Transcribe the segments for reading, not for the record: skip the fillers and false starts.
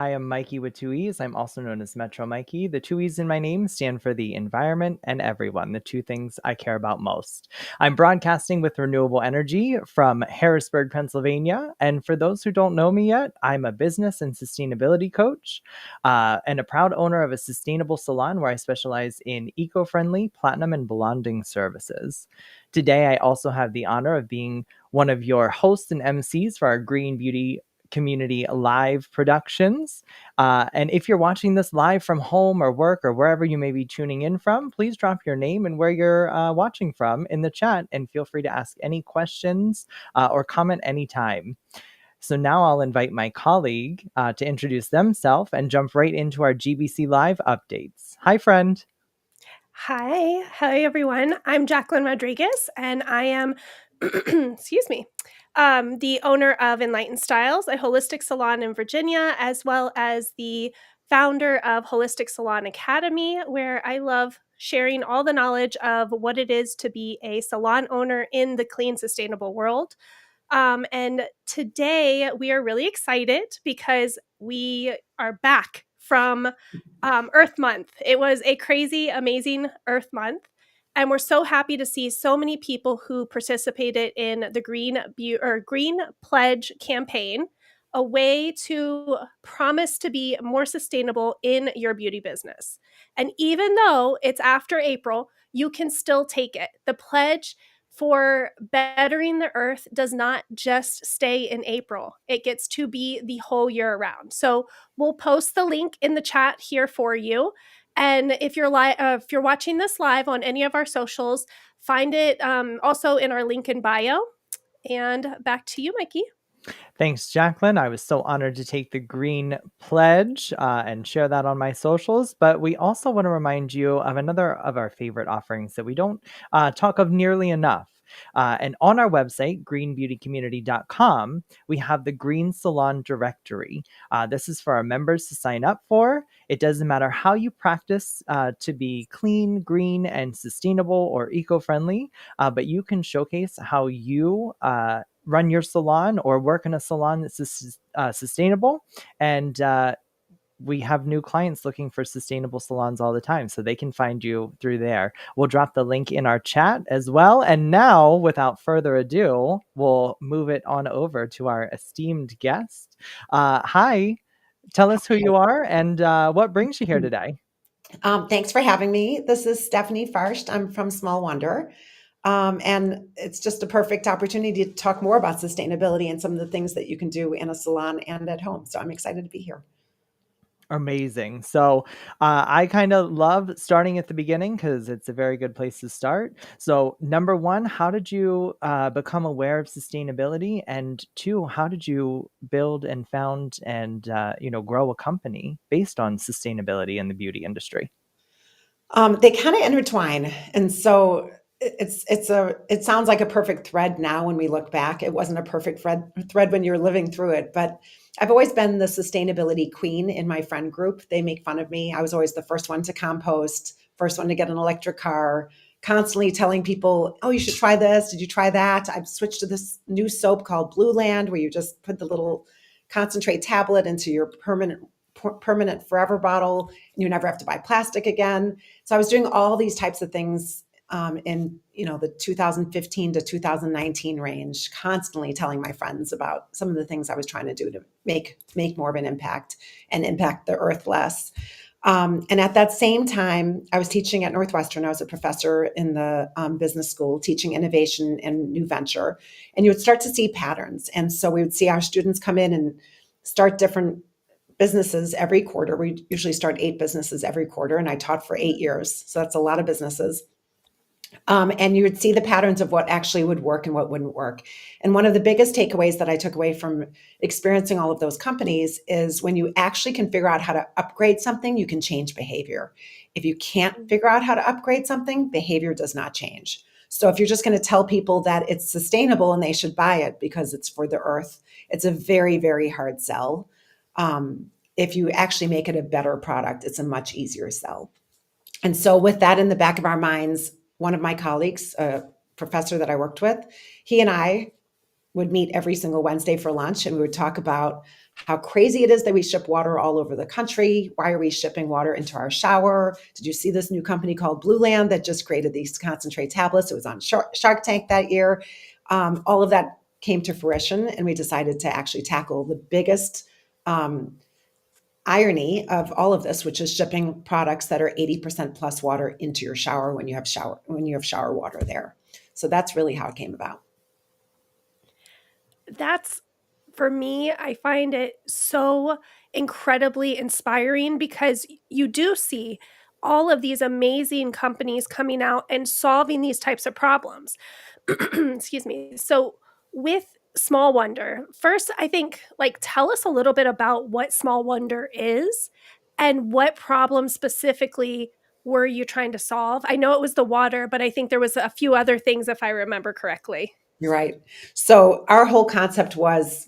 I am Mikey with two E's. I'm also known as Metro Mikey. The two E's in my name stand for the environment and everyone, the two things I care about most. I'm broadcasting with renewable energy from Harrisburg, Pennsylvania. And for those who don't know me yet, I'm a business and sustainability coach and a proud owner of a sustainable salon where I specialize in eco friendly platinum and blonding services. Today, I also have the honor of being one of your hosts and MCs for our Green Beauty Community live productions. And if you're watching this live from home or work or wherever you may be tuning in from, please drop your name and where you're watching from in the chat and feel free to ask any questions or comment anytime. So now I'll invite my colleague to introduce themselves and jump right into our GBC Live updates. Hi, friend. Hi, everyone. I'm Jacquelyn Rodriguez, and I am, excuse me, the owner of Enlightened Styles, a holistic salon in Virginia, as well as the founder of Holistic Salon Academy, where I love sharing all the knowledge of what it is to be a salon owner in the clean, sustainable world. And today we are really excited because we are back from Earth Month. It was a crazy, amazing Earth Month. And we're so happy to see so many people who participated in the Green Pledge campaign, a way to promise to be more sustainable in your beauty business. And even though it's after April, you can still take it. The pledge for bettering the earth does not just stay in April. It gets to be the whole year around. So we'll post the link in the chat here for you. And if you're if you're watching this live on any of our socials, find it also in our link in bio. And back to you, Mikey. Thanks, Jacquelyn. I was so honored to take the Green Pledge and share that on my socials. But we also want to remind you of another of our favorite offerings that we don't talk of nearly enough. And on our website, greenbeautycommunity.com, we have the Green Salon Directory. This is for our members to sign up for. It doesn't matter how you practice to be clean, green, and sustainable or eco-friendly, but you can showcase how you run your salon or work in a salon that's sustainable. And we have new clients looking for sustainable salons all the time, so they can find you through there. We'll drop the link in our chat as well. And now, without further ado, we'll move it on over to our esteemed guest. Hi, tell us who you are and what brings you here today. Thanks for having me. This is Stephanie Farsht. I'm from Small Wonder. And it's just a perfect opportunity to talk more about sustainability and some of the things that you can do in a salon and at home. So I'm excited to be here. Amazing. So I kind of love starting at the beginning because it's a very good place to start. So number one, how did you become aware of sustainability? And two, how did you build and found and grow a company based on sustainability in the beauty industry? They kind of intertwine, and so it sounds like a perfect thread now when we look back. It wasn't a perfect thread when you're living through it, but I've always been the sustainability queen in my friend group. They make fun of me. I was always the first one to compost, first one to get an electric car, constantly telling people, "Oh, you should try this. Did you try that?" I've switched to this new soap called Blue Land, where you just put the little concentrate tablet into your permanent forever bottle, and you never have to buy plastic again. So I was doing all these types of things in the 2015 to 2019 range, constantly telling my friends about some of the things I was trying to do to make more of an impact and impact the earth less. And at that same time, I was teaching at Northwestern. I was a professor in the business school, teaching innovation and new venture. And you would start to see patterns. And so we would see our students come in and start different businesses every quarter. We usually start 8 businesses every quarter, and I taught for 8 years. So that's a lot of businesses. And you would see the patterns of what actually would work and what wouldn't work. And one of the biggest takeaways that I took away from experiencing all of those companies is when you actually can figure out how to upgrade something, you can change behavior. If you can't figure out how to upgrade something, behavior does not change. So if you're just going to tell people that it's sustainable and they should buy it because it's for the earth, it's a very, very hard sell. If you actually make it a better product, it's a much easier sell. And so with that in the back of our minds, one of my colleagues, a professor that I worked with, he and I would meet every single Wednesday for lunch, and we would talk about how crazy it is that we ship water all over the country. Why are we shipping water into our shower? Did you see this new company called Blue Land that just created these concentrate tablets? It was on Shark Tank that year. All of that came to fruition, and we decided to actually tackle the biggest irony of all of this, which is shipping products that are 80% plus water into your shower when you have shower water there. So that's really how it came about. That's for me, I find it so incredibly inspiring because you do see all of these amazing companies coming out and solving these types of problems. Excuse me. So, with Small Wonder, first, I think, like, tell us a little bit about what Small Wonder is and what problem specifically were you trying to solve? I know it was the water, but I think there was a few other things if I remember correctly. You're right. So our whole concept was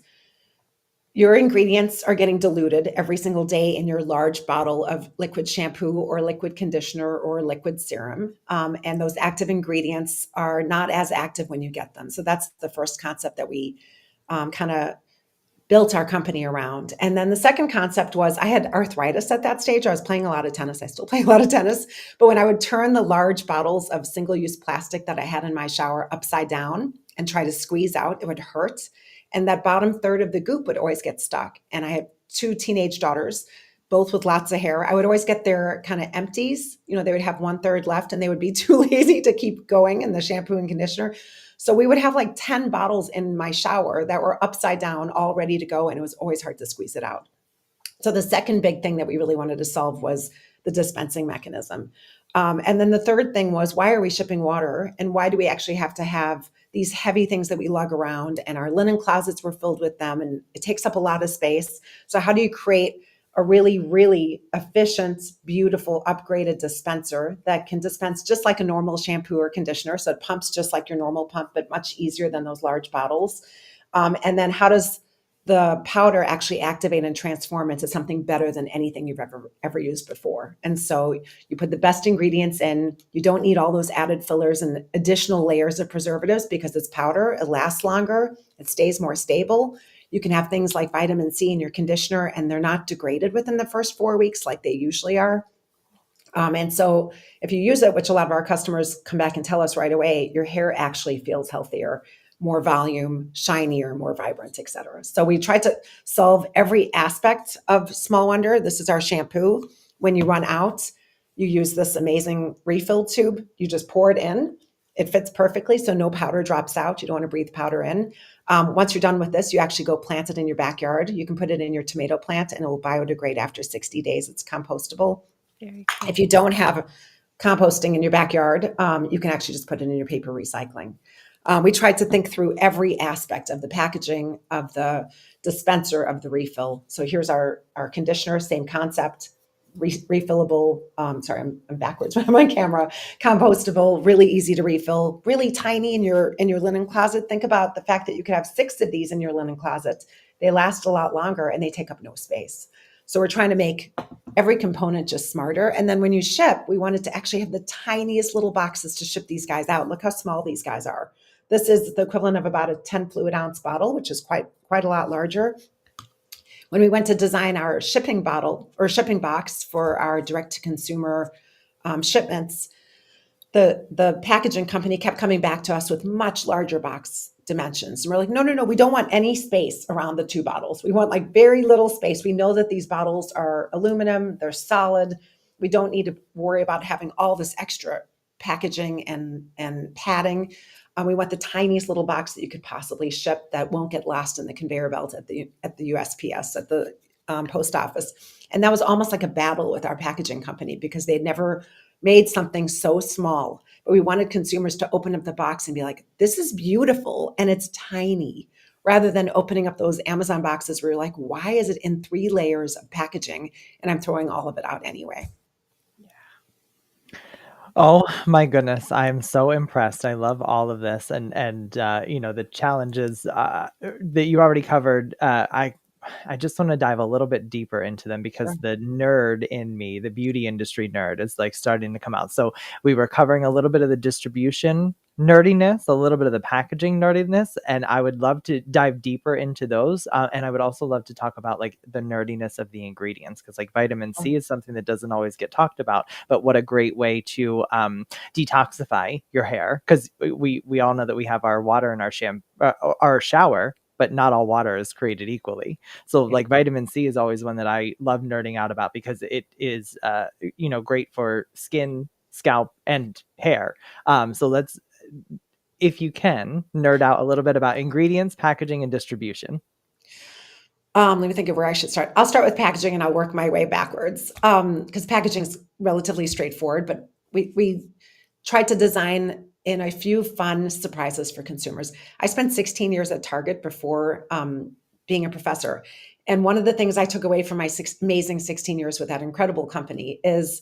your ingredients are getting diluted every single day in your large bottle of liquid shampoo or liquid conditioner or liquid serum. And those active ingredients are not as active when you get them. So that's the first concept that we kind of built our company around. And then the second concept was I had arthritis at that stage. I was playing a lot of tennis. I still play a lot of tennis. But when I would turn the large bottles of single use plastic that I had in my shower upside down and try to squeeze out, it would hurt. And that bottom third of the goop would always get stuck. And I had two teenage daughters, both with lots of hair. I would always get their kind of empties. You know, they would have one third left and they would be too lazy to keep going in the shampoo and conditioner. So we would have like 10 bottles in my shower that were upside down, all ready to go. And it was always hard to squeeze it out. So the second big thing that we really wanted to solve was the dispensing mechanism. And then the third thing was, why are we shipping water? And why do we actually have to have these heavy things that we lug around? And our linen closets were filled with them, and it takes up a lot of space. So how do you create a really, really efficient, beautiful, upgraded dispenser that can dispense just like a normal shampoo or conditioner? So it pumps just like your normal pump, but much easier than those large bottles. And then how does the powder actually activate and transform into something better than anything you've ever used before? And so you put the best ingredients in. You don't need all those added fillers and additional layers of preservatives because it's powder. It lasts longer. It stays more stable. You can have things like vitamin C in your conditioner, and they're not degraded within the first 4 weeks like they usually are. And so if you use it, which a lot of our customers come back and tell us right away, your hair actually feels healthier, more volume, shinier, more vibrant, et cetera. So we try to solve every aspect of Small Wonder. This is our shampoo. When you run out, you use this amazing refill tube. You just pour it in. It fits perfectly, so no powder drops out. You don't want to breathe powder in. Once you're done with this, you actually go plant it in your backyard. You can put it in your tomato plant and it will biodegrade after 60 days. It's compostable. Very cool. If you don't have composting in your backyard, you can actually just put it in your paper recycling. We tried to think through every aspect of the packaging, of the dispenser, of the refill. So here's our conditioner, same concept, refillable. Sorry, I'm backwards when I'm on camera. Compostable, really easy to refill, really tiny in your linen closet. Think about the fact that you could have 6 of these in your linen closet. They last a lot longer and they take up no space. So we're trying to make every component just smarter. And then when you ship, we wanted to actually have the tiniest little boxes to ship these guys out. Look how small these guys are. This is the equivalent of about a 10 fluid ounce bottle, which is quite a lot larger. When we went to design our shipping bottle or shipping box for our direct to consumer shipments, the packaging company kept coming back to us with much larger box dimensions. And we're like, no, we don't want any space around the 2 bottles. We want like very little space. We know that these bottles are aluminum, they're solid. We don't need to worry about having all this extra packaging and padding. We want the tiniest little box that you could possibly ship that won't get lost in the conveyor belt at the USPS, at the post office. And that was almost like a battle with our packaging company because they'd never made something so small. But we wanted consumers to open up the box and be like, this is beautiful and it's tiny, rather than opening up those Amazon boxes where you're like, why is it in 3 layers of packaging and I'm throwing all of it out anyway? Oh my goodness, I'm so impressed. I love all of this, and you know, the challenges that you already covered. I just want to dive a little bit deeper into them because Sure. the nerd in me, the beauty industry nerd, is like starting to come out. So we were covering a little bit of the distribution nerdiness, a little bit of the packaging nerdiness, and I would love to dive deeper into those. And I would also love to talk about like the nerdiness of the ingredients, because like vitamin C is something that doesn't always get talked about, but what a great way to detoxify your hair, because we all know that we have our water in our shower, but not all water is created equally. So Yeah. like vitamin C is always one that I love nerding out about, because it is great for skin, scalp, and hair. So let's, if you can, nerd out a little bit about ingredients, packaging, and distribution. Let me think of where I should start. I'll start with packaging and I'll work my way backwards, because packaging is relatively straightforward, but we tried to design in a few fun surprises for consumers. I spent 16 years at Target before being a professor. And one of the things I took away from my amazing 16 years with that incredible company is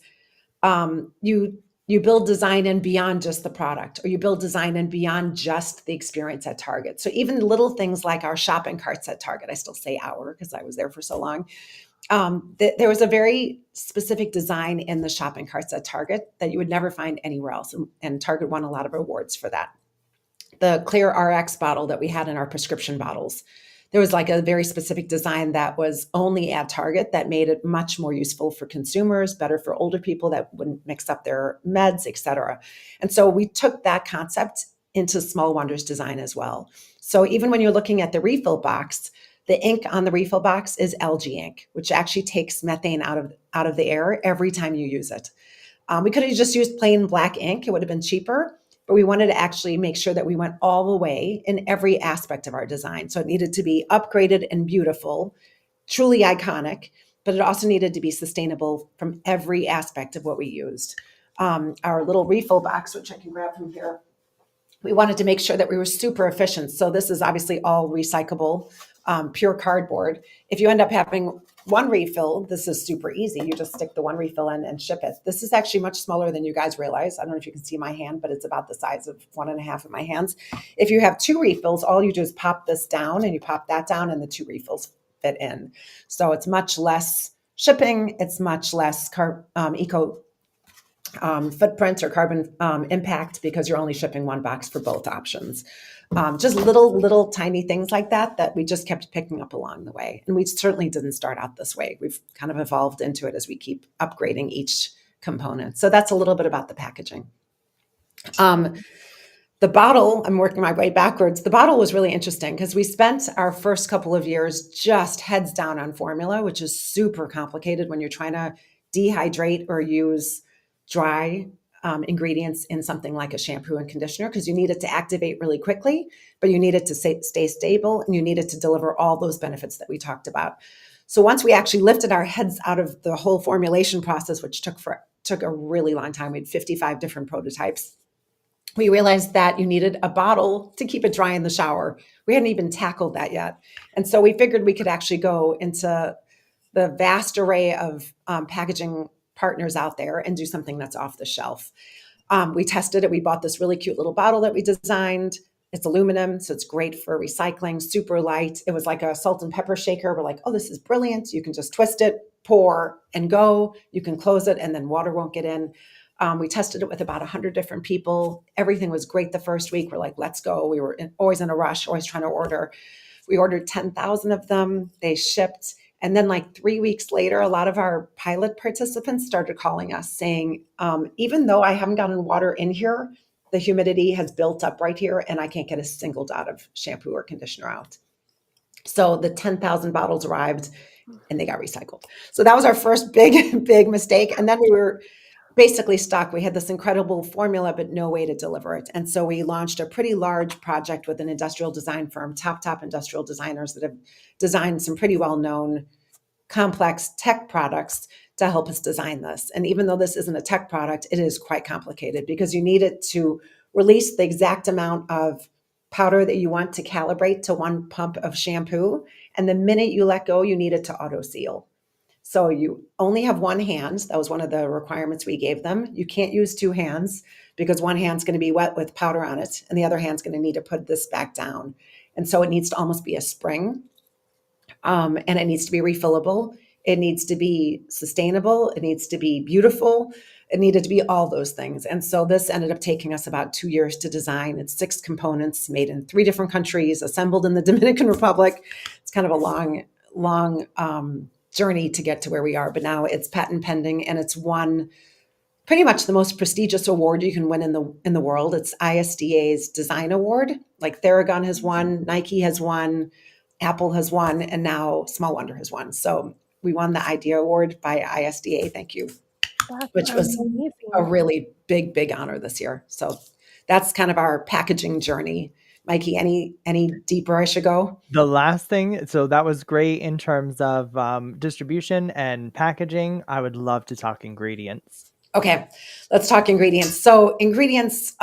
you build design in beyond just the product, or you build design in beyond just the experience at Target. So even little things like our shopping carts at Target, I still say our because I was there for so long. There was a very specific design in the shopping carts at Target that you would never find anywhere else. And Target won a lot of awards for that. The clear RX bottle that we had in our prescription bottles, there was like a very specific design that was only at Target that made it much more useful for consumers, better for older people that wouldn't mix up their meds, et cetera. And so we took that concept into Small Wonders design as well. So even when you're looking at the refill box, the ink on the refill box is algae ink, which actually takes methane out of the air every time you use it. We could have just used plain black ink. It would have been cheaper, but we wanted to actually make sure that we went all the way in every aspect of our design. So it needed to be upgraded and beautiful, truly iconic, but it also needed to be sustainable from every aspect of what we used. Our little refill box, which I can grab from here, we wanted to make sure that we were super efficient. So this is obviously all recyclable, pure cardboard. If you end up having one refill, this is super easy. You just stick the one refill in and ship it. This is actually much smaller than you guys realize. I don't know if you can see my hand, but it's about the size of 1.5 of my hands. If you have 2 refills, all you do is pop this down and you pop that down and the 2 refills fit in. So it's much less shipping. It's much less eco footprint or carbon impact, because you're only shipping one box for both options. Just little tiny things like that we just kept picking up along the way. And we certainly didn't start out this way. We've kind of evolved into it as we keep upgrading each component. So that's a little bit about the packaging. The bottle, I'm working my way backwards. The bottle was really interesting because we spent our first couple of years just heads down on formula, which is super complicated when you're trying to dehydrate or use dry ingredients in something like a shampoo and conditioner, because you need it to activate really quickly, but you need it to stay stable, and you need it to deliver all those benefits that we talked about. So once we actually lifted our heads out of the whole formulation process, which took a really long time, we had 55 different prototypes, we realized that you needed a bottle to keep it dry in the shower. We hadn't even tackled that yet. And so we figured we could actually go into the vast array of packaging partners out there and do something that's off the shelf. We tested it. We bought this really cute little bottle that we designed. It's aluminum, so it's great for recycling, super light. It was like a salt and pepper shaker. We're like, oh, this is brilliant. You can just twist it, pour, and go. You can close it, and then water won't get in. We tested it with about 100 different people. Everything was great the first week. We're like, let's go. We were always in a rush, always trying to order. We ordered 10,000 of them. They shipped. And then like 3 weeks later, a lot of our pilot participants started calling us saying, even though I haven't gotten water in here, the humidity has built up right here and I can't get a single dot of shampoo or conditioner out. So the 10,000 bottles arrived and they got recycled. So that was our first big mistake. And then we were basically stuck. We had this incredible formula, but no way to deliver it. And so we launched a pretty large project with an industrial design firm, top industrial designers that have designed some pretty well-known complex tech products to help us design this. And even though this isn't a tech product, it is quite complicated because you need it to release the exact amount of powder that you want to calibrate to 1 pump of shampoo. And the minute you let go, you need it to auto seal. So you only have one hand. That was one of the requirements we gave them. You can't use 2 hands because one hand's going to be wet with powder on it and the other hand's going to need to put this back down. And so it needs to almost be a spring. And it needs to be refillable. It needs to be sustainable. It needs to be beautiful. It needed to be all those things. And so this ended up taking us about 2 years to design. It's 6 components made in 3 different countries, assembled in the Dominican Republic. It's kind of a long journey to get to where we are, but now it's patent pending, and it's won pretty much the most prestigious award you can win in the world. It's ISDA's Design Award. Like Theragun has won, Nike has won, Apple has won, and now Small Wonder has won. So we won the IDEA Award by ISDA. Thank you. That's Which was amazing. a really big honor this year. So that's kind of our packaging journey. Mikey, any deeper I should go? The last thing, so that was great in terms of distribution and packaging. I would love to talk ingredients. Okay, let's talk ingredients. So ingredients,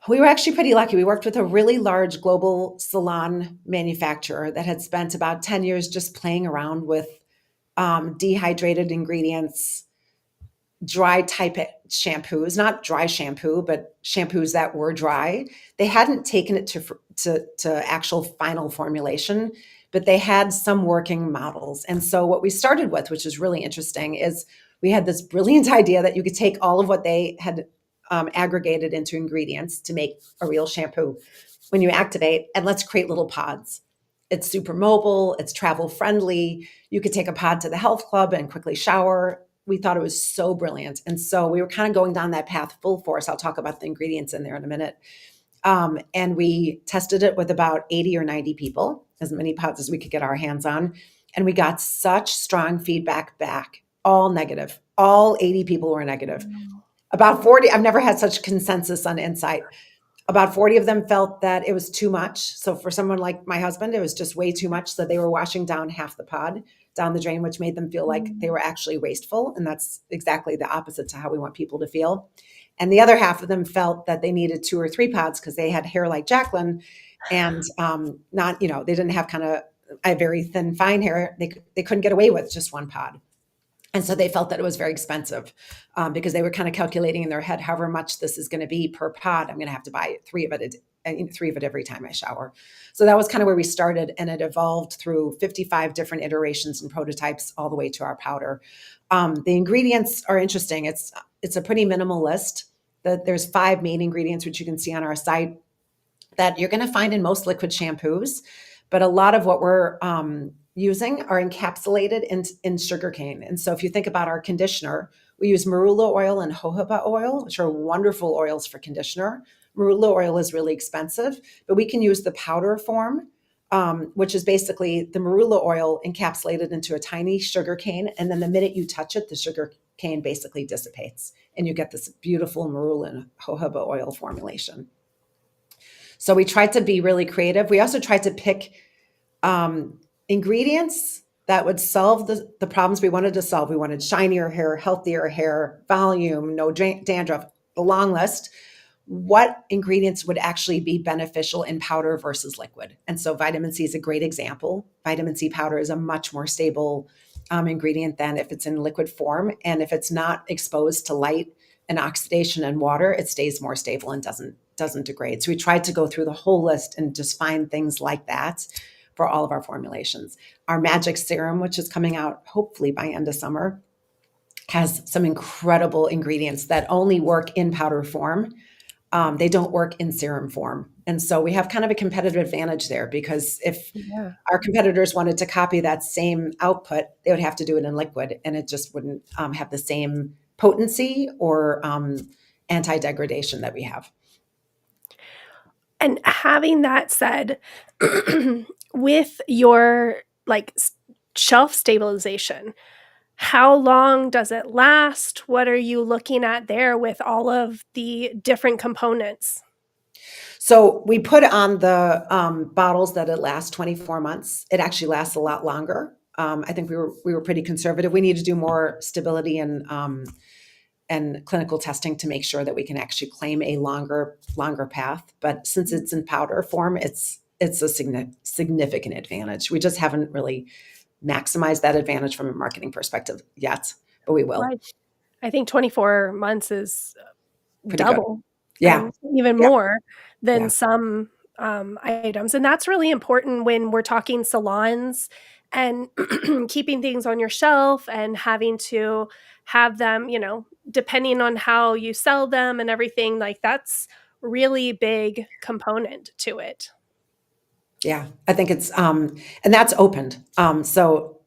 we were actually pretty lucky. We worked with a really large global salon manufacturer that had spent about 10 years just playing around with dehydrated ingredients, dry type shampoos, not dry shampoo, but shampoos that were dry. They hadn't taken it to actual final formulation, but they had some working models. And so what we started with, which is really interesting, is we had this brilliant idea that you could take all of what they had aggregated into ingredients to make a real shampoo when you activate, and let's create little pods. It's super mobile, it's travel friendly. You could take a pod to the health club and quickly shower. We thought it was so brilliant. And so we were kind of going down that path full force. I'll talk about the ingredients in there in a minute. And we tested it with about 80 or 90 people, as many pods as we could get our hands on. And we got such strong feedback back, all negative. All 80 people were negative. About 40, I've never had such consensus on insight. About 40 of them felt that it was too much. So for someone like my husband, it was just way too much. So they were washing down half the pod down the drain, which made them feel like they were actually wasteful. And that's exactly the opposite to how we want people to feel. And the other half of them felt that they needed 2 or 3 pods because they had hair like Jacquelyn and not, they didn't have kind of a very thin, fine hair. They couldn't get away with just 1 pod. And so they felt that it was very expensive because they were kind of calculating in their head, however much this is going to be per pod, I'm going to have to buy 3 of it every time I shower. So that was kind of where we started, and it evolved through 55 different iterations and prototypes all the way to our powder. The ingredients are interesting. It's a pretty minimal list. There's 5 main ingredients, which you can see on our site, that you're going to find in most liquid shampoos. But a lot of what we're using are encapsulated in sugarcane. And so if you think about our conditioner, we use marula oil and jojoba oil, which are wonderful oils for conditioner. Marula oil is really expensive, but we can use the powder form, which is basically the marula oil encapsulated into a tiny sugar cane. And then the minute you touch it, the sugar cane basically dissipates and you get this beautiful marula and jojoba oil formulation. So we tried to be really creative. We also tried to pick ingredients that would solve the problems we wanted to solve. We wanted shinier hair, healthier hair, volume, no dandruff, a long list. What ingredients would actually be beneficial in powder versus liquid? And so vitamin C is a great example. Vitamin C powder is a much more stable ingredient than if it's in liquid form. And if it's not exposed to light and oxidation and water, it stays more stable and doesn't degrade. So we tried to go through the whole list and just find things like that for all of our formulations. Our magic serum, which is coming out hopefully by end of summer, has some incredible ingredients that only work in powder form. They don't work in serum form. And so we have kind of a competitive advantage there, because if our competitors wanted to copy that same output, they would have to do it in liquid, and it just wouldn't have the same potency or anti-degradation that we have. And having that said, with your shelf stabilization, how long does it last? What are you looking at there with all of the different components? So we put on the bottles that it lasts 24 months. It actually lasts a lot longer. I think we were pretty conservative. We need to do more stability and clinical testing to make sure that we can actually claim a longer path. But since it's in powder form, it's a significant advantage. We just haven't really maximized that advantage from a marketing perspective yet, but we will. Right. I think 24 months is Pretty double, good. Yeah, and even more than some items. And that's really important when we're talking salons and keeping things on your shelf and having to have them, depending on how you sell them and everything, like that's really big component to it. Yeah, I think it's, and that's opened. So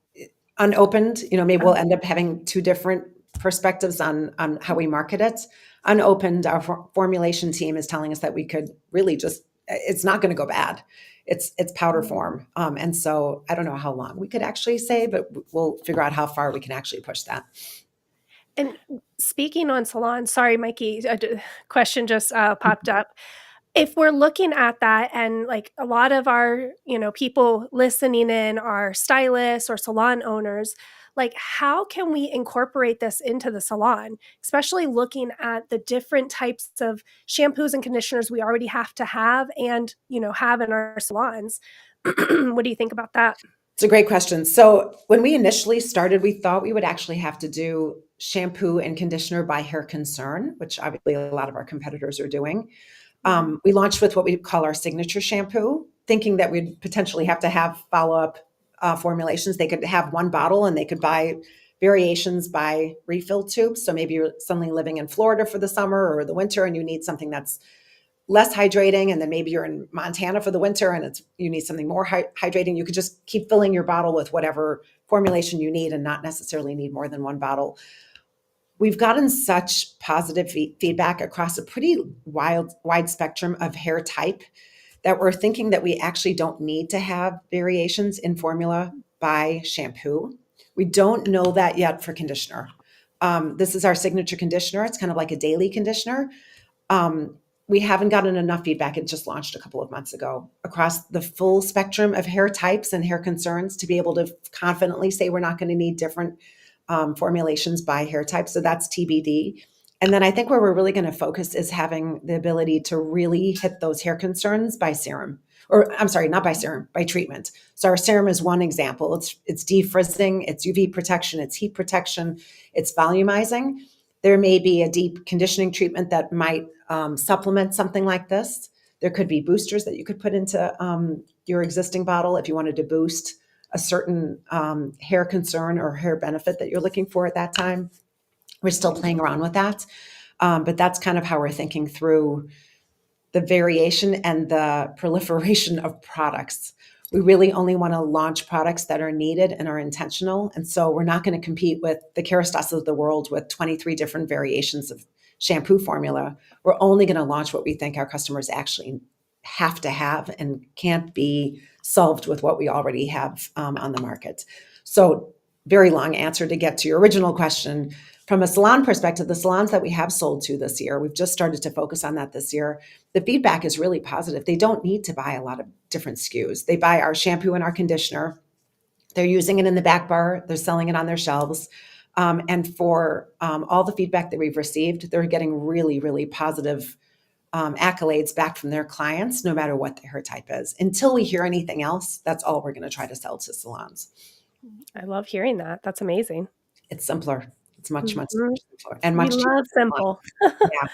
unopened, maybe we'll end up having two different perspectives on how we market it. Unopened, our formulation team is telling us that we could really just, it's not going to go bad. It's powder form. And so I don't know how long we could actually say, but we'll figure out how far we can actually push that. And speaking on salons, sorry, Mikey, a question just popped up. If we're looking at that and like a lot of our, people listening in are stylists or salon owners, like how can we incorporate this into the salon, especially looking at the different types of shampoos and conditioners we already have to have and, have in our salons? What do you think about that? It's a great question. So when we initially started, we thought we would actually have to do shampoo and conditioner by hair concern, which obviously a lot of our competitors are doing. We launched with what we call our signature shampoo, thinking that we'd potentially have to have follow-up formulations. They could have one bottle and they could buy variations by refill tubes. So maybe you're suddenly living in Florida for the summer or the winter and you need something that's less hydrating, and then maybe you're in Montana for the winter and you need something more hydrating. You could just keep filling your bottle with whatever formulation you need and not necessarily need more than one bottle. We've gotten such positive feedback across a pretty wide spectrum of hair type that we're thinking that we actually don't need to have variations in formula by shampoo. We don't know that yet for conditioner. This is our signature conditioner. It's kind of like a daily conditioner. We haven't gotten enough feedback. It just launched a couple of months ago across the full spectrum of hair types and hair concerns to be able to confidently say we're not going to need different formulations by hair type. So that's TBD. And then I think where we're really going to focus is having the ability to really hit those hair concerns by serum, or I'm sorry, not by serum, by treatment. So our serum is one example. It's defrizzing, it's UV protection, it's heat protection, it's volumizing. There may be a deep conditioning treatment that might supplement something like this. There could be boosters that you could put into your existing bottle if you wanted to boost a certain hair concern or hair benefit that you're looking for at that time. We're still playing around with that. But that's kind of how we're thinking through the variation and the proliferation of products. We really only want to launch products that are needed and are intentional. And so we're not going to compete with the Kerastase of the world with 23 different variations of shampoo formula. We're only going to launch what we think our customers actually have to have and can't be solved with what we already have on the market. So very long answer to get to your original question. From a salon perspective, the salons that we have sold to this year, we've just started to focus on that this year. The feedback is really positive. They don't need to buy a lot of different SKUs. They buy our shampoo and our conditioner. They're using it in the back bar. They're selling it on their shelves. And for all the feedback that we've received, they're getting really, really positive accolades back from their clients, no matter what their hair type is. Until we hear anything else, that's all we're going to try to sell to salons. I love hearing that. That's amazing. It's simpler. It's much, much Mhm. simpler and much We cheaper. love simple. Yeah,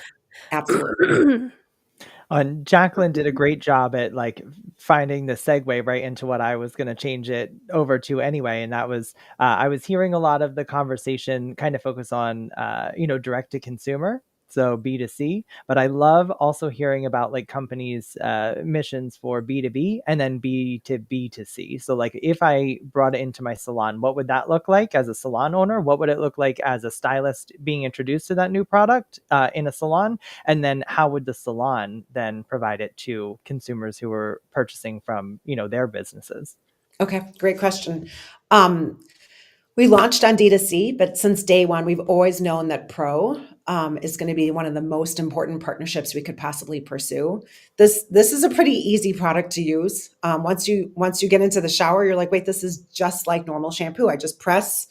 absolutely. And Jacquelyn did a great job at like finding the segue right into what I was going to change it over to anyway. And that was, I was hearing a lot of the conversation kind of focus on, direct to consumer. So B2C, but I love also hearing about like companies' missions for B2B and then B to B2C. So like if I brought it into my salon, what would that look like as a salon owner? What would it look like as a stylist being introduced to that new product in a salon? And then how would the salon then provide it to consumers who are purchasing from, their businesses? Okay, great question. We launched on D2C, but since day one, we've always known that Pro is going to be one of the most important partnerships we could possibly pursue. This is a pretty easy product to use. Once you get into the shower, you're like, wait, this is just like normal shampoo. I just press,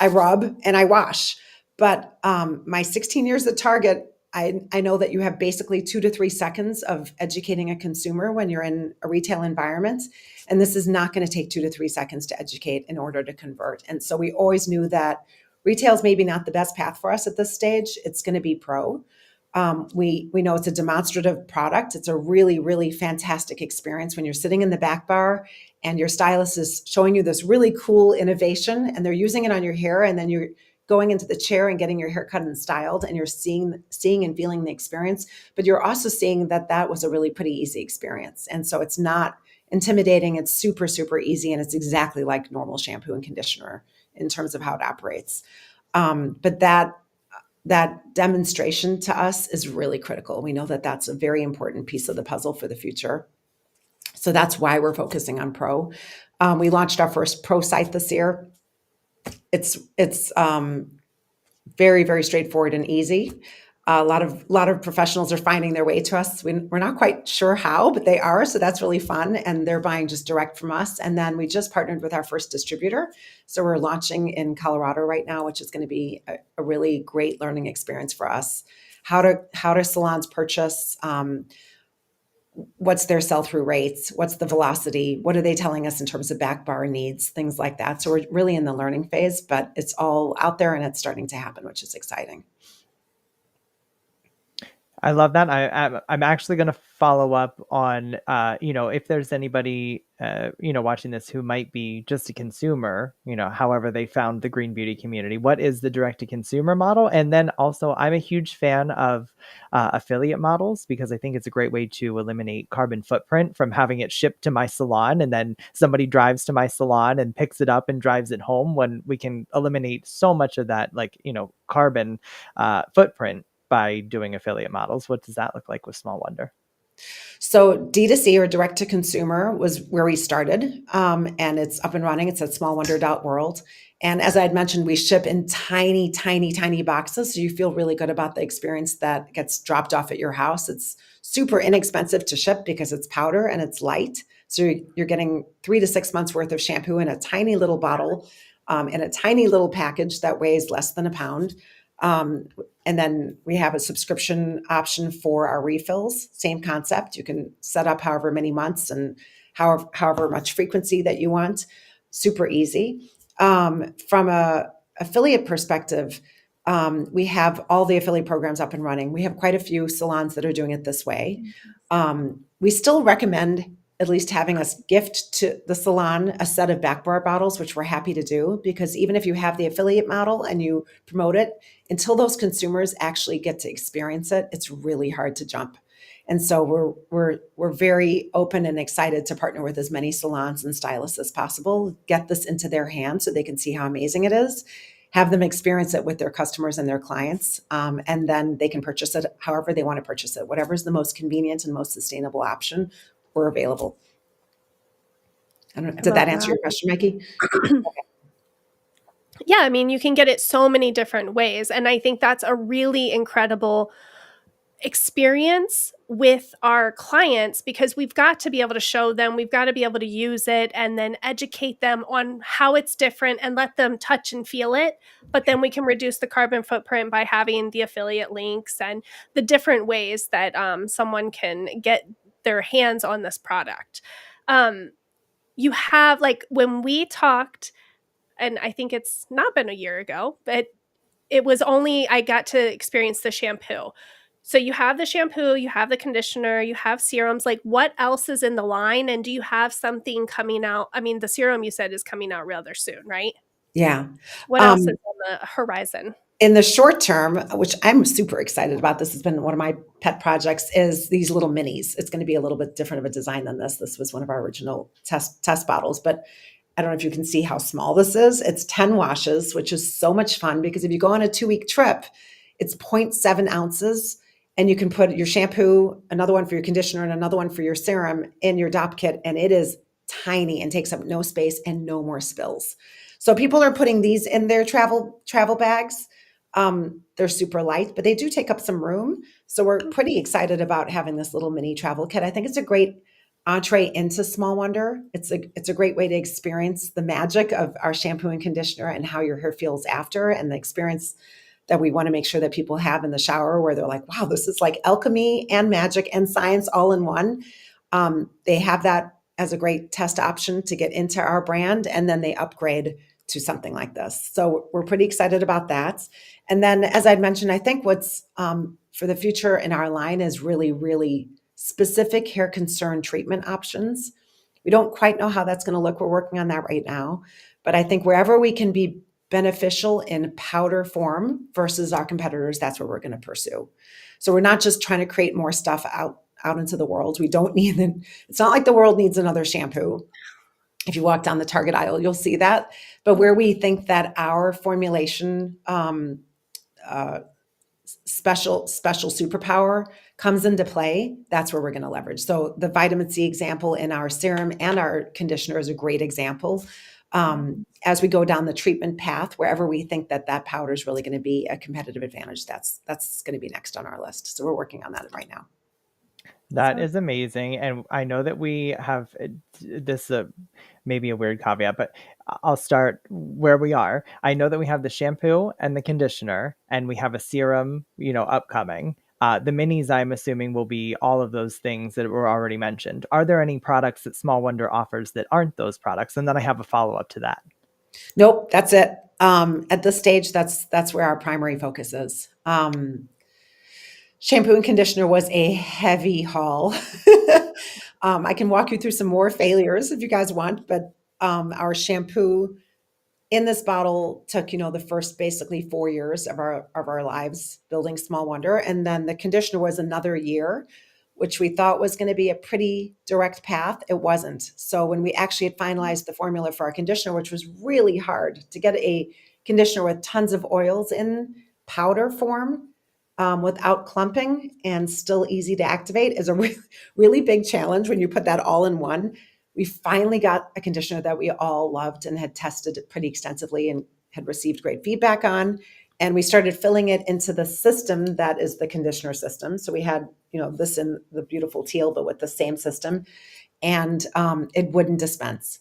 I rub, and I wash. But my 16 years at Target, I know that you have basically 2 to 3 seconds of educating a consumer when you're in a retail environment. And this is not going to take 2 to 3 seconds to educate in order to convert. And so we always knew that retail is maybe not the best path for us at this stage. It's going to be Pro. We know it's a demonstrative product. It's a really, really fantastic experience when you're sitting in the back bar and your stylist is showing you this really cool innovation and they're using it on your hair and then you're going into the chair and getting your hair cut and styled, and you're seeing and feeling the experience, but you're also seeing that was a really pretty easy experience. And so it's not intimidating. It's super, super easy. And it's exactly like normal shampoo and conditioner in terms of how it operates. But that demonstration to us is really critical. We know that that's a very important piece of the puzzle for the future. So that's why we're focusing on pro. We launched our first pro site this year. It's very, very straightforward and easy. A lot of professionals are finding their way to us. We're not quite sure how, but they are. So that's really fun. And they're buying just direct from us. And then we just partnered with our first distributor. So we're launching in Colorado right now, which is going to be a really great learning experience for us. How do salons purchase? What's their sell-through rates? What's the velocity? What are they telling us in terms of back bar needs? Things like that. So we're really in the learning phase, but it's all out there and it's starting to happen, which is exciting. I love that. I'm actually going to follow up on, if there's anybody, watching this who might be just a consumer, however they found the green beauty community, what is the direct to consumer model? And then also I'm a huge fan of affiliate models, because I think it's a great way to eliminate carbon footprint from having it shipped to my salon. And then somebody drives to my salon and picks it up and drives it home, when we can eliminate so much of that, carbon footprint by doing affiliate models. What does that look like with Small Wonder? So D2C, or direct to consumer, was where we started, and it's up and running. It's at smallwonder.world. And as I had mentioned, we ship in tiny, tiny, tiny boxes. So you feel really good about the experience that gets dropped off at your house. It's super inexpensive to ship because it's powder and it's light. So you're getting 3 to 6 months worth of shampoo in a tiny little bottle, in a tiny little package that weighs less than a pound. And then we have a subscription option for our refills. Same concept. You can set up however many months and however much frequency that you want. Super easy. From a affiliate perspective, we have all the affiliate programs up and running. We have quite a few salons that are doing it this way. We still recommend at least having us gift to the salon a set of back bar bottles, which we're happy to do, because even if you have the affiliate model and you promote it, until those consumers actually get to experience it, it's really hard to jump. And so we're very open and excited to partner with as many salons and stylists as possible, get this into their hands so they can see how amazing it is, have them experience it with their customers and their clients, and then they can purchase it however they want to purchase it. Whatever's the most convenient and most sustainable option, we're available. Did that answer your question, Mikee? Yeah, I mean, you can get it so many different ways. And I think that's a really incredible experience with our clients, because we've got to be able to show them, we've got to be able to use it, and then educate them on how it's different and let them touch and feel it. But then we can reduce the carbon footprint by having the affiliate links and the different ways that someone can get their hands on this product. You have, when we talked, and I think it's not been a year ago, but it was only I got to experience the shampoo. So you have the shampoo, you have the conditioner, you have serums. Like, what else is in the line? And do you have something coming out? I mean, the serum you said is coming out rather soon, right? Yeah. What else is on the horizon? In the short term, which I'm super excited about, this has been one of my pet projects, is these little minis. It's going to be a little bit different of a design than this. This was one of our original test bottles, but I don't know if you can see how small this is. It's 10 washes, which is so much fun, because if you go on a 2-week trip, it's 0.7 ounces, and you can put your shampoo, another one for your conditioner, and another one for your serum in your DOP kit, and it is tiny and takes up no space and no more spills. So people are putting these in their travel bags. They're super light, but they do take up some room. So we're pretty excited about having this little mini travel kit. I think it's a great entree into Small Wonder. It's a great way to experience the magic of our shampoo and conditioner and how your hair feels after, and the experience that we want to make sure that people have in the shower, where they're like, wow, this is like alchemy and magic and science all in one. They have that as a great test option to get into our brand, and then they upgrade to something like this. So we're pretty excited about that. And then, as I'd mentioned, I think what's for the future in our line is really, really specific hair concern treatment options. We don't quite know how that's going to look. We're working on that right now. But I think wherever we can be beneficial in powder form versus our competitors, that's what we're going to pursue. So we're not just trying to create more stuff out into the world. We don't need it. It's not like the world needs another shampoo. If you walk down the Target aisle, you'll see that. But where we think that our formulation uh, special superpower comes into play, that's where we're going to leverage. So the vitamin C example in our serum and our conditioner is a great example. As we go down the treatment path, wherever we think that that powder is really going to be a competitive advantage, that's going to be next on our list. So we're working on that right now. That is amazing. And I know that we have this, maybe a weird caveat, but I'll start where we are. I know that we have the shampoo and the conditioner, and we have a serum, upcoming. The minis, I'm assuming, will be all of those things that were already mentioned. Are there any products that Small Wonder offers that aren't those products? And then I have a follow-up to that. Nope, that's it. At this stage, that's where our primary focus is. Shampoo and conditioner was a heavy haul. I can walk you through some more failures if you guys want, but our shampoo in this bottle took, the first basically 4 years of our lives building Small Wonder. And then the conditioner was another year, which we thought was going to be a pretty direct path. It wasn't. So when we actually had finalized the formula for our conditioner, which was really hard to get a conditioner with tons of oils in powder form, without clumping and still easy to activate, is a really big challenge when you put that all in one. We finally got a conditioner that we all loved and had tested it pretty extensively and had received great feedback on. And we started filling it into the system that is the conditioner system. So we had, this in the beautiful teal, but with the same system. And it wouldn't dispense.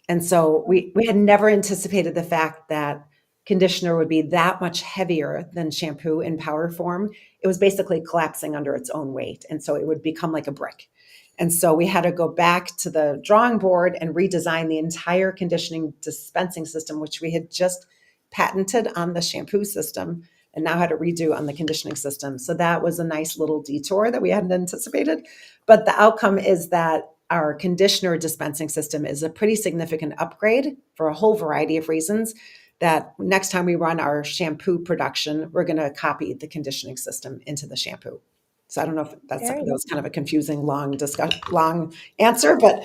And so we had never anticipated the fact that conditioner would be that much heavier than shampoo in powder form. It was basically collapsing under its own weight. And so it would become like a brick. And so we had to go back to the drawing board and redesign the entire conditioning dispensing system, which we had just patented on the shampoo system and now had to redo on the conditioning system. So that was a nice little detour that we hadn't anticipated. But the outcome is that our conditioner dispensing system is a pretty significant upgrade for a whole variety of reasons, that next time we run our shampoo production, we're going to copy the conditioning system into the shampoo. So I don't know if that was kind of a confusing, long answer, but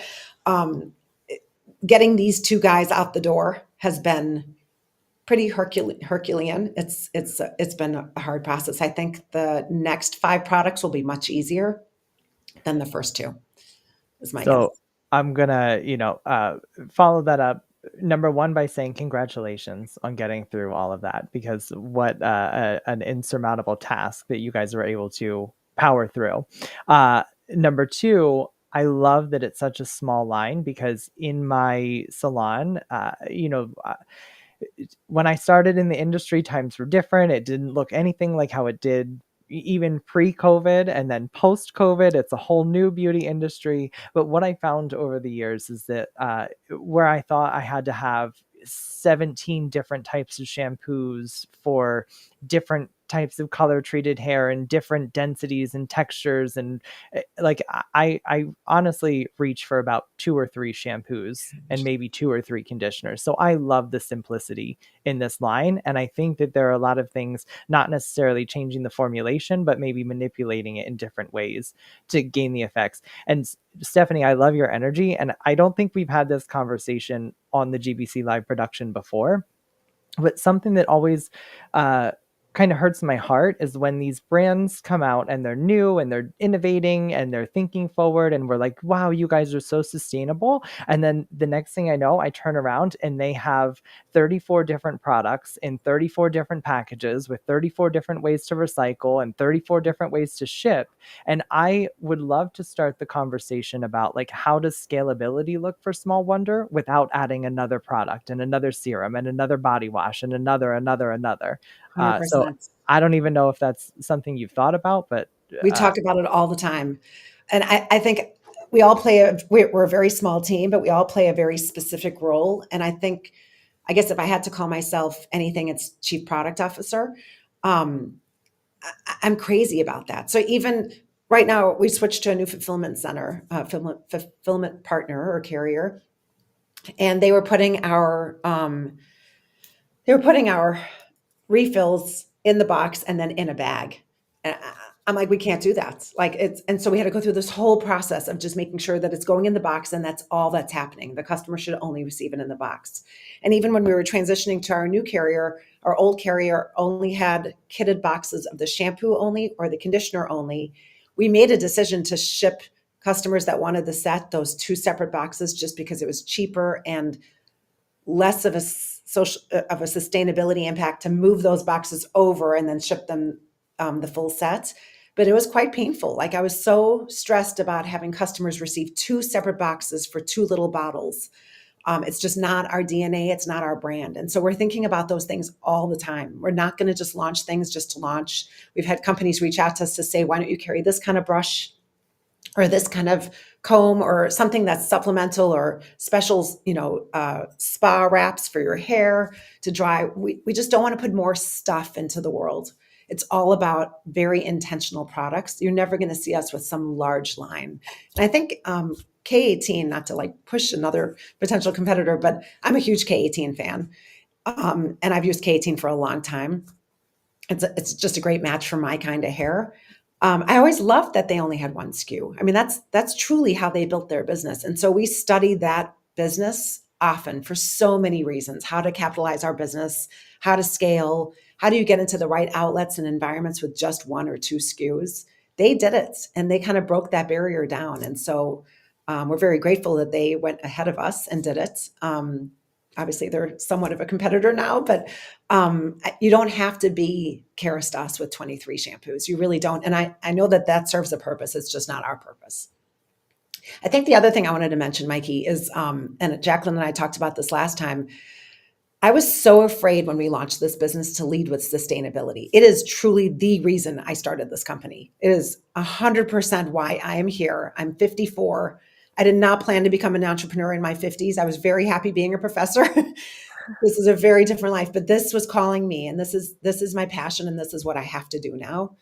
getting these two guys out the door has been pretty Herculean. It's been a hard process. I think the next 5 products will be much easier than the first 2. Is my guess. I'm gonna, follow that up. Number one, by saying congratulations on getting through all of that, because what an insurmountable task that you guys were able to power through. Number two, I love that it's such a small line, because in my salon, when I started in the industry, times were different. It didn't look anything like how it did even pre-COVID, and then post-COVID, it's a whole new beauty industry. But what I found over the years is that where I thought I had to have 17 different types of shampoos for different types of color treated hair and different densities and textures, and like I honestly reach for about 2 or 3 shampoos and maybe 2 or 3 conditioners. So I love the simplicity in this line, and I think that there are a lot of things, not necessarily changing the formulation, but maybe manipulating it in different ways to gain the effects. And Stephanie, I love your energy, and I don't think we've had this conversation on the GBC live production before, but something that always kind of hurts my heart is when these brands come out and they're new and they're innovating and they're thinking forward, and we're like, wow, you guys are so sustainable. And then the next thing I know, I turn around and they have 34 different products in 34 different packages with 34 different ways to recycle and 34 different ways to ship. And I would love to start the conversation about, like, how does scalability look for Small Wonder without adding another product and another serum and another body wash and another. So I don't even know if that's something you've thought about, but we talk about it all the time. And I think we all we're a very small team, but we all play a very specific role. And I guess if I had to call myself anything, it's Chief Product Officer. I'm crazy about that. So even right now, we switched to a new fulfillment center, fulfillment partner or carrier, and they were putting our They were putting our refills in the box and then in a bag. And I'm like, we can't do that. Like it's, and so we had to go through this whole process of just making sure that it's going in the box and that's all that's happening. The customer should only receive it in the box. And even when we were transitioning to our new carrier, our old carrier only had kitted boxes of the shampoo only or the conditioner only. We made a decision to ship customers that wanted the set, those two separate boxes, just because it was cheaper and less of a social of a sustainability impact to move those boxes over and then ship them the full set. But it was quite painful. Like I was so stressed about having customers receive two separate boxes for two little bottles. It's just not our DNA. It's not our brand. And so we're thinking about those things all the time. We're not going to just launch things just to launch. We've had companies reach out to us to say, why don't you carry this kind of brush or this kind of comb or something that's supplemental or specials, spa wraps for your hair to dry. We just don't want to put more stuff into the world. It's all about very intentional products. You're never going to see us with some large line. And I think K18, not to like push another potential competitor, but I'm a huge K18 fan. And I've used K18 for a long time. It's just a great match for my kind of hair. I always loved that they only had one SKU. I mean, that's truly how they built their business. And so we study that business often for so many reasons: how to capitalize our business, how to scale, how do you get into the right outlets and environments with just one or two SKUs. They did it, and they kind of broke that barrier down. And so we're very grateful that they went ahead of us and did it. Obviously, they're somewhat of a competitor now, but you don't have to be Kerastase with 23 shampoos. You really don't. And I know that serves a purpose. It's just not our purpose. I think the other thing I wanted to mention, Mikee, is, and Jacquelyn and I talked about this last time, I was so afraid when we launched this business to lead with sustainability. It is truly the reason I started this company. It is 100% why I am here. I'm 54. I did not plan to become an entrepreneur in my 50s. I was very happy being a professor. This is a very different life, but this was calling me, and this is my passion, and this is what I have to do now.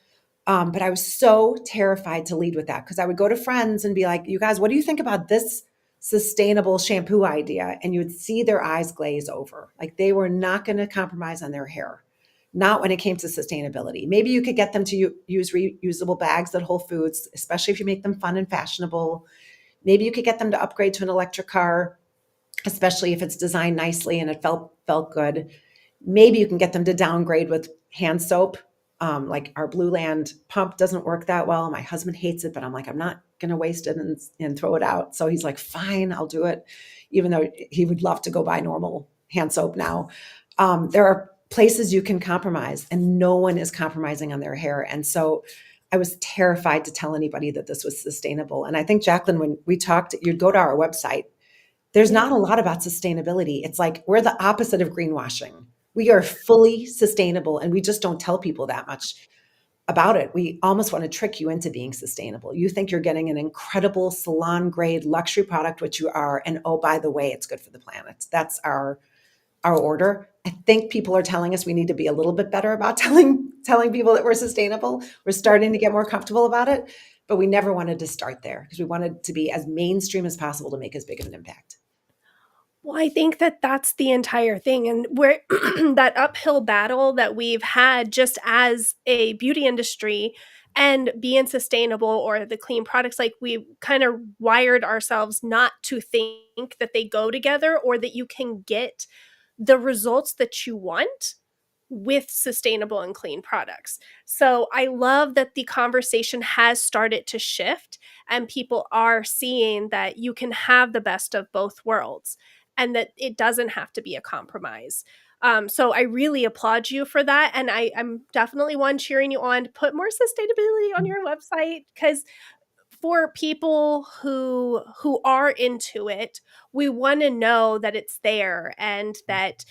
But I was so terrified to lead with that because I would go to friends and be like, "You guys, what do you think about this sustainable shampoo idea?" And you would see their eyes glaze over, like they were not going to compromise on their hair. Not when it came to sustainability. Maybe you could get them to use reusable bags at Whole Foods, especially if you make them fun and fashionable. Maybe you could get them to upgrade to an electric car, especially if it's designed nicely and it felt good. Maybe you can get them to downgrade with hand soap. Like our Blue Land pump doesn't work that well. My husband hates it, but I'm like, I'm not going to waste it and throw it out. So he's like, fine, I'll do it, even though he would love to go buy normal hand soap now. There are places you can compromise, and no one is compromising on their hair. And so I was terrified to tell anybody that this was sustainable. And I think, Jacquelyn, when we talked, you'd go to our website. There's not a lot about sustainability. It's like we're the opposite of greenwashing. We are fully sustainable, and we just don't tell people that much about it. We almost want to trick you into being sustainable. You think you're getting an incredible salon grade luxury product, which you are, and oh, by the way, it's good for the planet. That's our order. I think people are telling us we need to be a little bit better about telling people that we're sustainable. We're starting to get more comfortable about it, but we never wanted to start there because we wanted to be as mainstream as possible to make as big of an impact. Well, I think that that's the entire thing. And where that uphill battle that we've had just as a beauty industry and being sustainable or the clean products, like we kind of wired ourselves not to think that they go together or that you can get the results that you want with sustainable and clean products. So I love that the conversation has started to shift and people are seeing that you can have the best of both worlds and that it doesn't have to be a compromise. So I really applaud you for that. And I'm definitely one cheering you on to put more sustainability on your website because for people who are into it, we want to know that it's there and that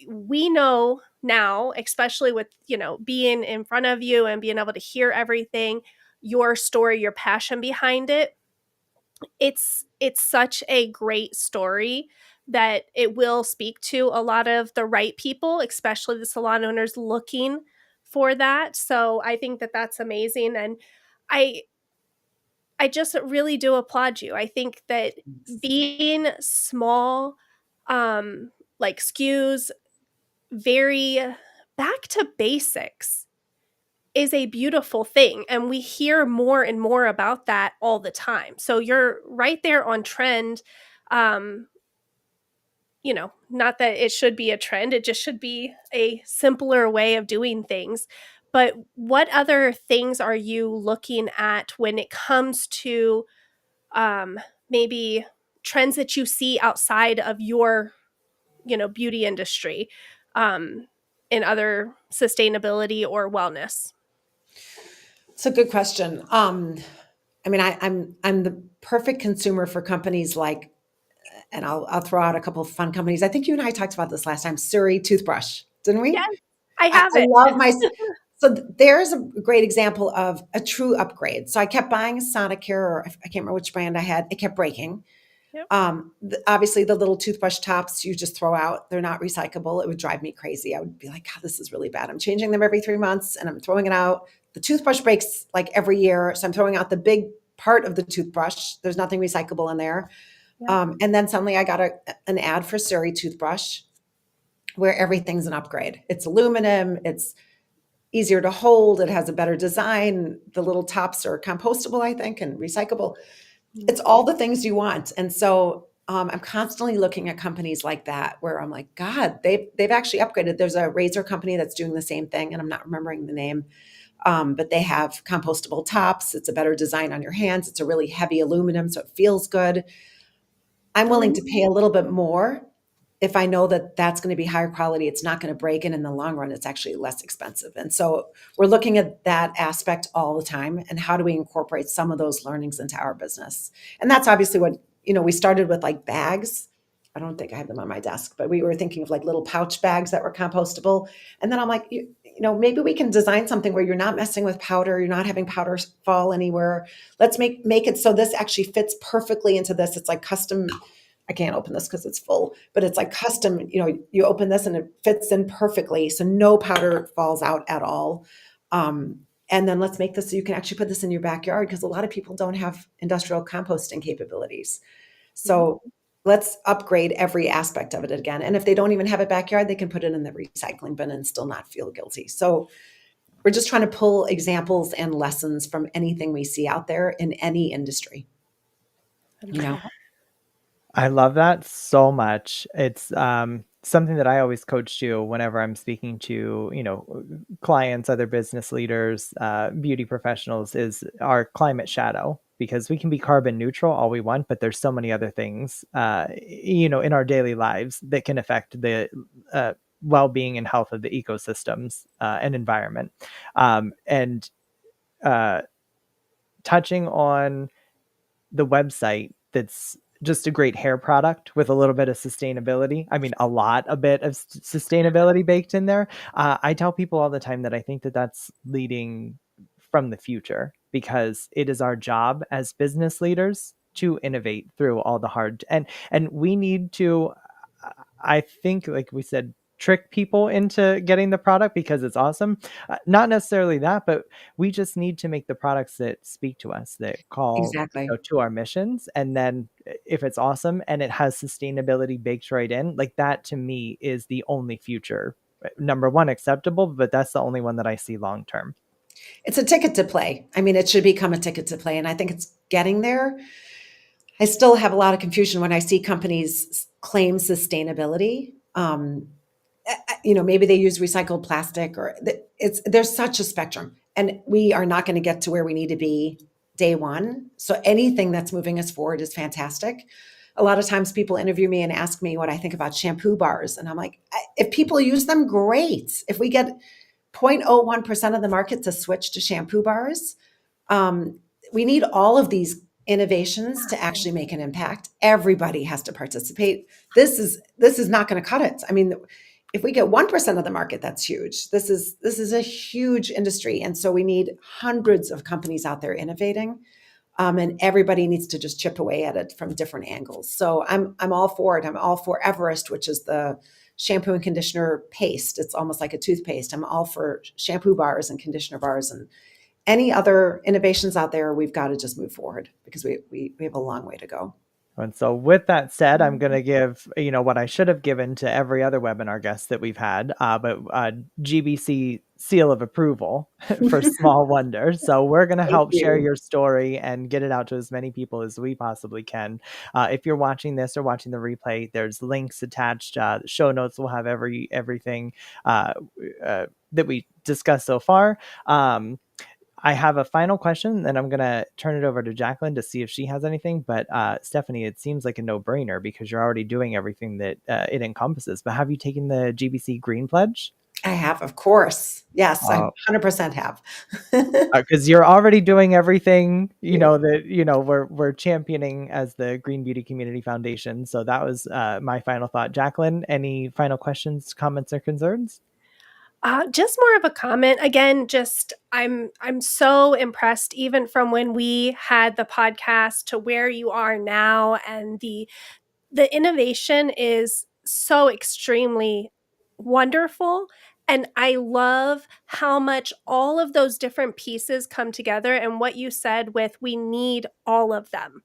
we know now, especially with being in front of you and being able to hear everything, your story, your passion behind it. It's such a great story that it will speak to a lot of the right people, especially the salon owners looking for that. So I think that that's amazing, and I I just really do applaud you. I think that being small, like SKUs, very back to basics is a beautiful thing. And we hear more and more about that all the time. So you're right there on trend. Um, not that it should be a trend, it just should be a simpler way of doing things. But what other things are you looking at when it comes to maybe trends that you see outside of your, beauty industry, um, in other sustainability or wellness? It's a good question. I mean, I'm the perfect consumer for companies like, and I'll throw out a couple of fun companies. I think you and I talked about this last time. Surrey toothbrush, didn't we? Yes, I have I it. love my. So there's a great example of a true upgrade. So I kept buying a Sonicare, or I can't remember which brand I had. It kept breaking. Yep. Obviously, the little toothbrush tops you just throw out, they're not recyclable. It would drive me crazy. I would be like, God, this is really bad. I'm changing them every 3 months and I'm throwing it out. The toothbrush breaks like every year. So I'm throwing out the big part of the toothbrush. There's nothing recyclable in there. Yep. And then suddenly I got an ad for Surrey toothbrush where everything's an upgrade. It's aluminum. It's easier to hold. It has a better design. The little tops are compostable, I think, and recyclable. It's all the things you want. And so I'm constantly looking at companies like that where I'm like, God, they've actually upgraded. There's a razor company that's doing the same thing, and I'm not remembering the name, but they have compostable tops. It's a better design on your hands. It's a really heavy aluminum, so it feels good. I'm willing to pay a little bit more if I know that that's going to be higher quality. It's not going to break, and in the long run, it's actually less expensive. And so we're looking at that aspect all the time, and how do we incorporate some of those learnings into our business? And that's obviously what, we started with, like bags. I don't think I have them on my desk, but we were thinking of like little pouch bags that were compostable. And then I'm like, maybe we can design something where you're not messing with powder, you're not having powder fall anywhere. Let's make it so this actually fits perfectly into this. It's like custom. I can't open this because it's full, but it's like custom. You open this and it fits in perfectly, so no powder falls out at all. And then let's make this so you can actually put this in your backyard, because a lot of people don't have industrial composting capabilities. So let's upgrade every aspect of it again. And if they don't even have a backyard, they can put it in the recycling bin and still not feel guilty. So we're just trying to pull examples and lessons from anything we see out there in any industry. I love that so much. It's something that I always coach to whenever I'm speaking to, clients, other business leaders, beauty professionals, is our climate shadow, because we can be carbon neutral all we want, but there's so many other things, in our daily lives that can affect the well-being and health of the ecosystems and environment. And touching on the website, that's just a great hair product with a little bit of sustainability. I mean, a bit of sustainability baked in there. I tell people all the time that I think that that's leading from the future, because it is our job as business leaders to innovate through all the hard, and we need to, I think, like we said, trick people into getting the product because it's awesome. Not necessarily that, but we just need to make the products that speak to us, that call, Exactly. to our missions. And then if it's awesome and it has sustainability baked right in, like that, to me, is the only future. Number one, acceptable, but that's the only one that I see long term. It's a ticket to play. I mean, it should become a ticket to play. And I think it's getting there. I still have a lot of confusion when I see companies claim sustainability. Maybe they use recycled plastic, or there's such a spectrum, and we are not going to get to where we need to be day one. So anything that's moving us forward is fantastic. A lot of times people interview me and ask me what I think about shampoo bars. And I'm like, if people use them, great. If we get 0.01% of the market to switch to shampoo bars, we need all of these innovations to actually make an impact. Everybody has to participate. This is not going to cut it. I mean, if we get 1% of the market, that's huge. This is a huge industry. And so we need hundreds of companies out there innovating. And everybody needs to just chip away at it from different angles. So I'm all for it. I'm all for Everest, which is the shampoo and conditioner paste. It's almost like a toothpaste. I'm all for shampoo bars and conditioner bars, and any other innovations out there. We've got to just move forward, because we have a long way to go. And so with that said, I'm going to give, what I should have given to every other webinar guest that we've had, but GBC seal of approval for Small Wonder. So we're going to Thank help share you. your story and get it out to as many people as we possibly can. If you're watching this or watching the replay, there's links attached. Show notes will have everything that we discussed so far. I have a final question, and I'm going to turn it over to Jacquelyn to see if she has anything. But Stephanie, it seems like a no-brainer because you're already doing everything that it encompasses. But have you taken the GBC Green Pledge? I have, of course. Yes, I 100% have. Because you're already doing everything, that we're championing as the Green Beauty Community Foundation. So that was my final thought. Jacquelyn, any final questions, comments, or concerns? Just more of a comment. Again, just I'm so impressed, even from when we had the podcast to where you are now, and the innovation is so extremely wonderful. And I love how much all of those different pieces come together. And what you said with, we need all of them.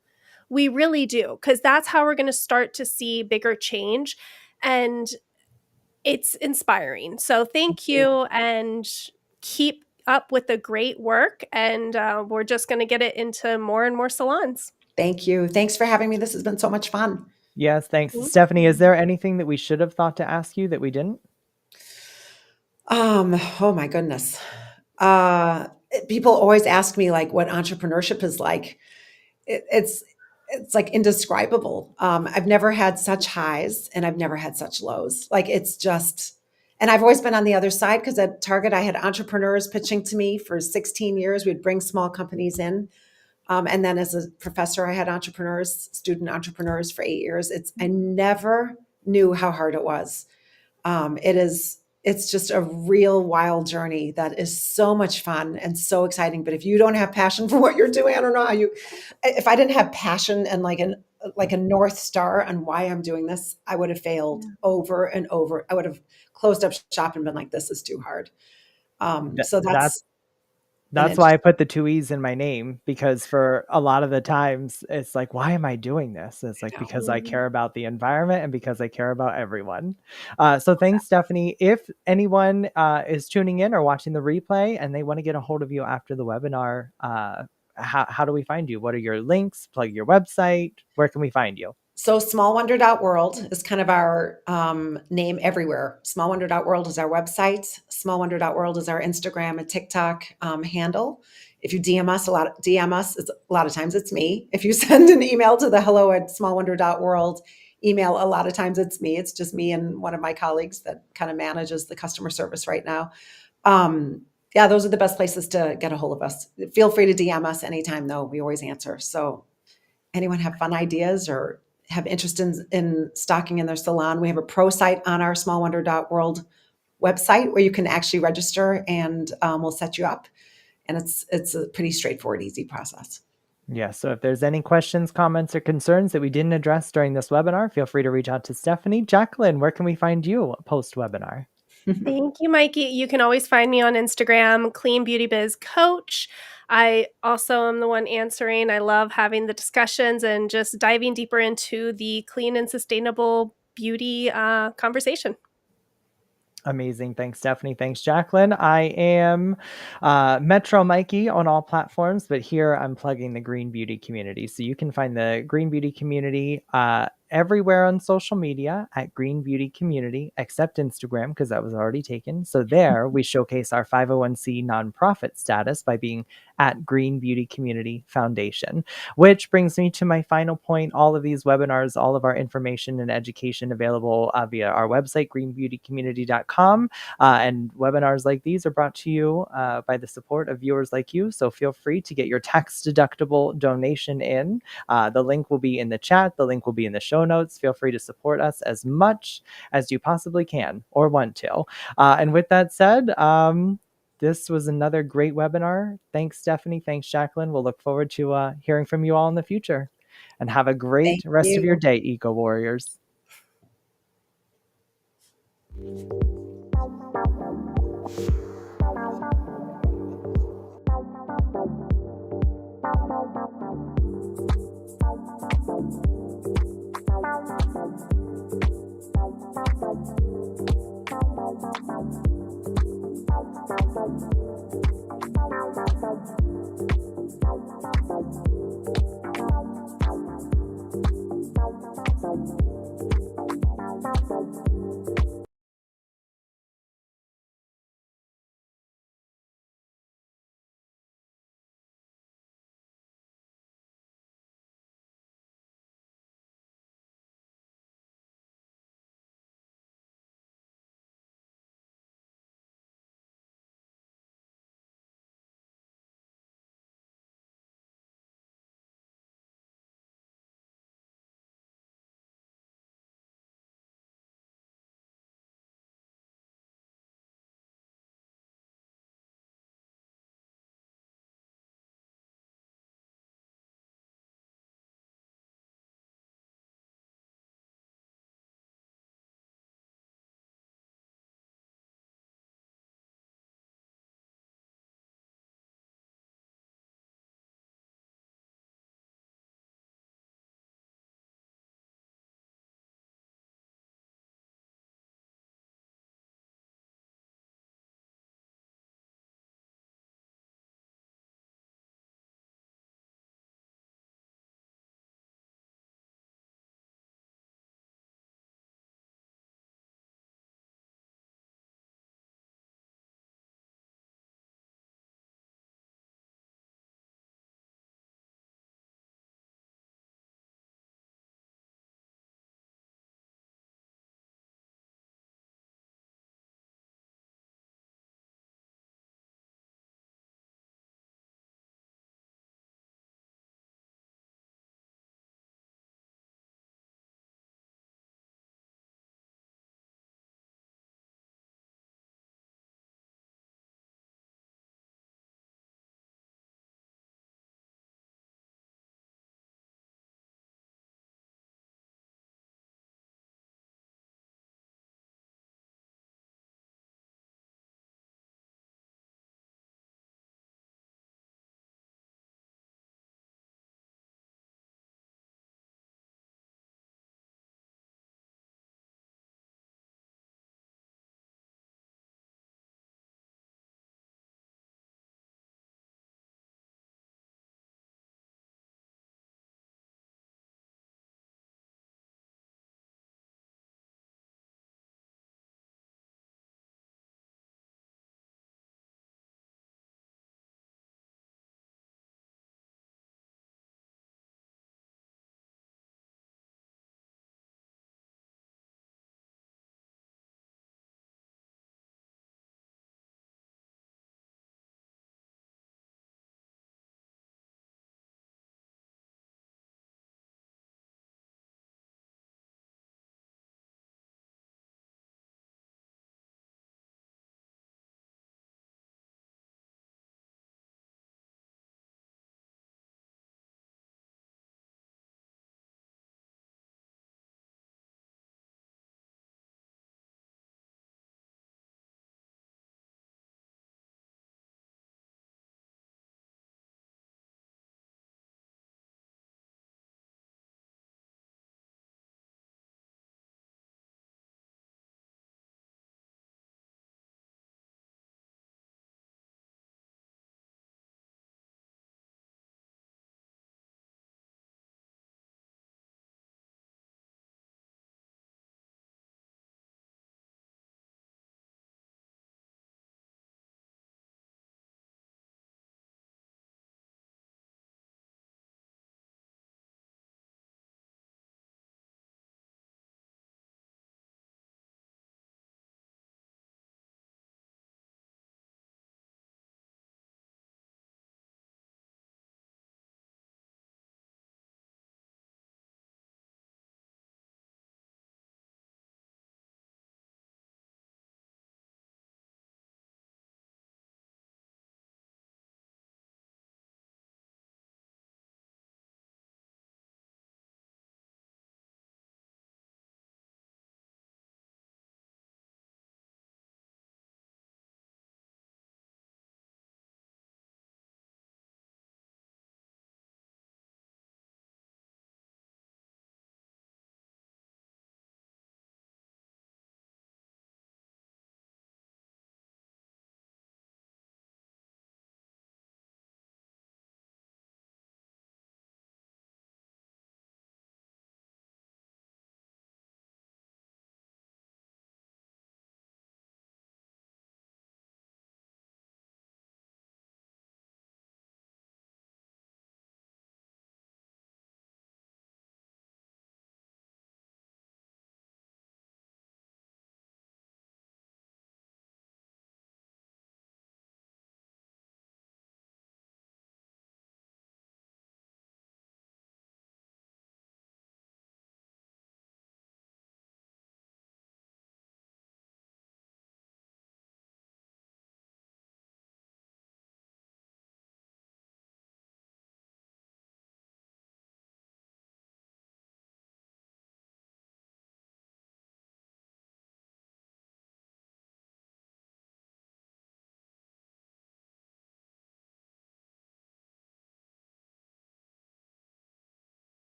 We really do, because that's how we're going to start to see bigger change. And it's inspiring. So thank you, and keep up with the great work. And we're just going to get it into more and more salons. Thank you. Thanks for having me. This has been so much fun. Yes, thanks. Mhm. Stephanie, is there anything that we should have thought to ask you that we didn't? Oh my goodness. People always ask me like what entrepreneurship is like. It's like indescribable. I've never had such highs and I've never had such lows. Like it's just, and I've always been on the other side because at Target I had entrepreneurs pitching to me for 16 years. We'd bring small companies in. And then as a professor, I had student entrepreneurs for 8 years. I never knew how hard it was. It's just a real wild journey that is so much fun and so exciting. But if you don't have passion for what you're doing, I don't know how if I didn't have passion and like a North Star on why I'm doing this, I would have failed over and over. I would have closed up shop and been like, this is too hard. So That's why I put the 2 E's in my name, because for a lot of the times it's like, why am I doing this? It's like, because I care about the environment and because I care about everyone. So thanks, Stephanie. If anyone is tuning in or watching the replay and they want to get a hold of you after the webinar, how do we find you? What are your links? Plug your website. Where can we find you? So smallwonder.world is kind of our name everywhere. Smallwonder.world is our website. Smallwonder.world is our Instagram and TikTok handle. If you DM us, a lot of times it's me. If you send an email to the hello@smallwonder.world email, a lot of times it's me. It's just me and one of my colleagues that kind of manages the customer service right now. Yeah, those are the best places to get a hold of us. Feel free to DM us anytime, though. We always answer. So anyone have fun ideas or have interest in stocking in their salon, we have a pro site on our smallwonder.world website where you can actually register, and we'll set you up. And it's a pretty straightforward, easy process. Yeah, so if there's any questions, comments, or concerns that we didn't address during this webinar, feel free to reach out to Stephanie. Jacquelyn, where can we find you post-webinar? Thank you, Mikee. You can always find me on Instagram, Clean Beauty Biz Coach. I also am the one answering. I love having the discussions and just diving deeper into the clean and sustainable beauty conversation. Amazing. Thanks, Stephanie. Thanks, Jacquelyn. I am Metro Mikee on all platforms, but here I'm plugging the Green Beauty community. So you can find the Green Beauty community everywhere on social media at Green Beauty Community, except Instagram, because that was already taken. So there we showcase our 501c nonprofit status by being at Green Beauty Community Foundation, which brings me to my final point. All of these webinars, all of our information and education available via our website, greenbeautycommunity.com. And webinars like these are brought to you by the support of viewers like you. So feel free to get your tax deductible donation in. The link will be in the chat. The link will be in the show notes. Feel free to support us as much as you possibly can or want to. And with that said, this was another great webinar. Thanks, Stephanie. Thanks, Jacquelyn. We'll look forward to hearing from you all in the future. And have a great rest of your day, Eco Warriors.